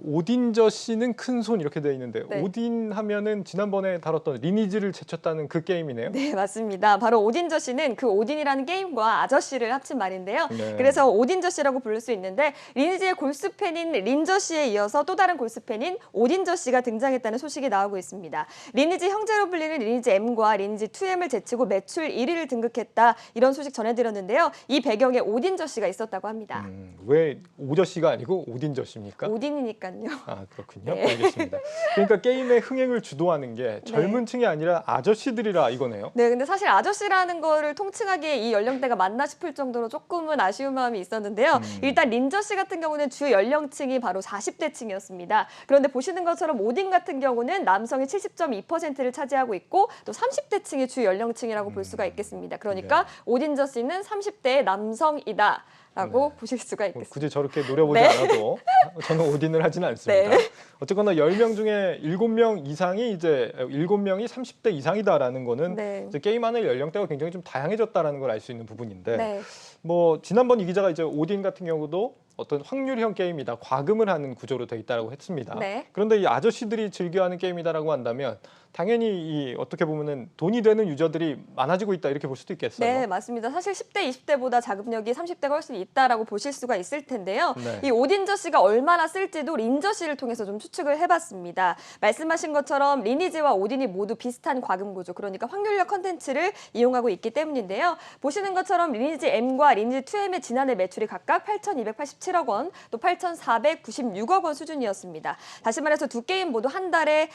오딘저 씨는 큰 손 이렇게 되어 있는데 네. 오딘 하면은 지난번에 다뤘던 리니지를 제쳤다는 그 게임이네요. 네, 맞습니다. 바로 오딘저 씨는 그 오딘이라는 게임과 아저씨를 합친 말인데요. 네. 그래서 오딘저 씨라고 부를 수 있는데 리니지의 골수팬인 린저 씨에 이어서 또 다른 골수팬인 오딘저 씨가 등장했다는 소식이 나오고 있습니다. 리니지 형제로 불리는 리니지 M과 리니지 2M을 제치고 매출 1위를 등극했다. 이런 소식 전해드렸는데요. 이 배경에 오딘저 씨가 있었다고 합니다. 왜 오저 씨가 아니고 오딘저 씨입니까? 오딘이니까요. 아, 그렇군요. 네. 알겠습니다. 그러니까 게임의 흥행을 주도하는 게 젊은 네. 층이 아니라 아저씨들이라 이거네요. 네, 근데 사실 아저씨라는 거를 통칭하기에 이 연령대가 맞나 싶을 정도로 조금은 아쉬운 마음이 있었는데요. 일단 린저 씨 같은 경우는 주 연령층이 바로 40대층이었습니다. 그런데 보시는 것처럼 오딘 같은 경우는 남성이 70.2%를 차지하고 있고 또 30대층이 주 연령층이라고 볼 수가 있겠습니다. 그러니까 네. 오딘저 씨는 30대의 남성이다. 라고 네. 보실 수가 있겠습니다. 굳이 저렇게 노려보지 네. 않아도 저는 오딘을 하지는 않습니다. 네. 어쨌거나 10명 중에 7명 이상이 이제 7명이 30대 이상이다라는 거는 네. 이제 게임하는 연령대가 굉장히 좀 다양해졌다라는 걸 알 수 있는 부분인데 네. 뭐 지난번 이 기자가 이제 오딘 같은 경우도 어떤 확률형 게임이다, 과금을 하는 구조로 되어 있다고 했습니다. 네. 그런데 이 아저씨들이 즐겨하는 게임이다라고 한다면 당연히 이 어떻게 보면은 돈이 되는 유저들이 많아지고 있다 이렇게 볼 수도 있겠어요. 네, 맞습니다. 사실 10대, 20대보다 자금력이 30대가 훨씬 있다라고 보실 수가 있을 텐데요. 네. 이 오딘저 씨가 얼마나 쓸지도 린저 씨를 통해서 좀 추측을 해봤습니다. 말씀하신 것처럼 리니지와 오딘이 모두 비슷한 과금 구조, 그러니까 확률력 컨텐츠를 이용하고 있기 때문인데요. 보시는 것처럼 리니지 M과 리니지 2M의 지난해 매출이 각각 8,287억 원, 또 8,496억 원 수준이었습니다. 다시 말해서 두 게임 모두 한 달에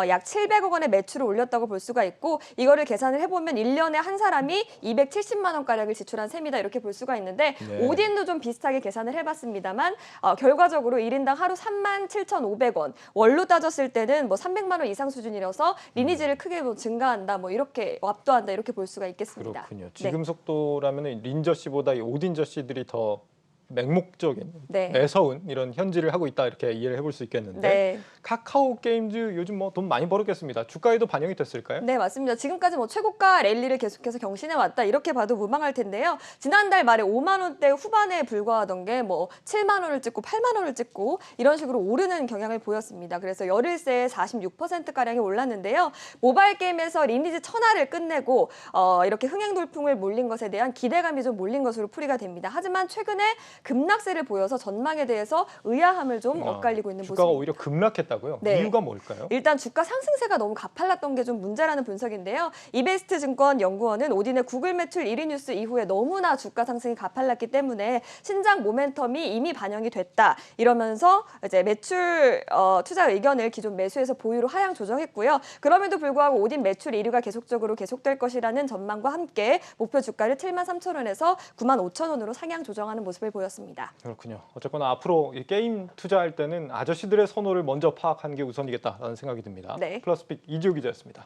약 700억 원의 매출을 올렸다고 볼 수가 있고 이거를 계산을 해보면 1년에 한 사람이 270만 원가량을 지출한 셈이다 이렇게 볼 수가 있는데 네. 오딘도 좀 비슷하게 계산을 해봤습니다만 결과적으로 1인당 하루 37,500원 월로 따졌을 때는 뭐 300만 원 이상 수준이라서 리니지를 크게 뭐 증가한다 뭐 이렇게 압도한다 이렇게 볼 수가 있겠습니다. 그렇군요. 네. 지금 속도라면 린저 씨보다 이 오딘저 씨들이 더 맹목적인, 네. 매서운 이런 현질을 하고 있다 이렇게 이해를 해볼 수 있겠는데 네. 카카오 게임즈 요즘 뭐 돈 많이 벌었겠습니다. 주가에도 반영이 됐을까요? 네, 맞습니다. 지금까지 뭐 최고가 랠리를 계속해서 경신해 왔다 이렇게 봐도 무방할 텐데요. 지난달 말에 5만 원대 후반에 불과하던 게 뭐 7만 원을 찍고 8만 원을 찍고 이런 식으로 오르는 경향을 보였습니다. 그래서 열흘새에 46%가량이 올랐는데요. 모바일 게임에서 리니지 천하를 끝내고 이렇게 흥행 돌풍을 몰린 것에 대한 기대감이 좀 몰린 것으로 풀이가 됩니다. 하지만 최근에 급락세를 보여서 전망에 대해서 의아함을 좀 엇갈리고 있는 주가가 모습입니다. 오히려 급락했다고요? 네. 이유가 뭘까요? 일단 주가 상승세가 너무 가팔랐던 게 좀 문제라는 분석인데요. 이베스트 증권 연구원은 오딘의 구글 매출 1위 뉴스 이후에 너무나 주가 상승이 가팔랐기 때문에 신장 모멘텀이 이미 반영이 됐다. 이러면서 이제 매출 투자 의견을 기존 매수에서 보유로 하향 조정했고요. 그럼에도 불구하고 오딘 매출 1위가 계속적으로 계속될 것이라는 전망과 함께 목표 주가를 73,000원에서 95,000원으로 상향 조정하는 모습을 보였습니다. 그렇군요. 어쨌거나 앞으로 이 게임 투자할 때는 아저씨들의 선호를 먼저 파악하는 게 우선이겠다라는 생각이 듭니다. 네. 플러스픽 이지호 기자였습니다.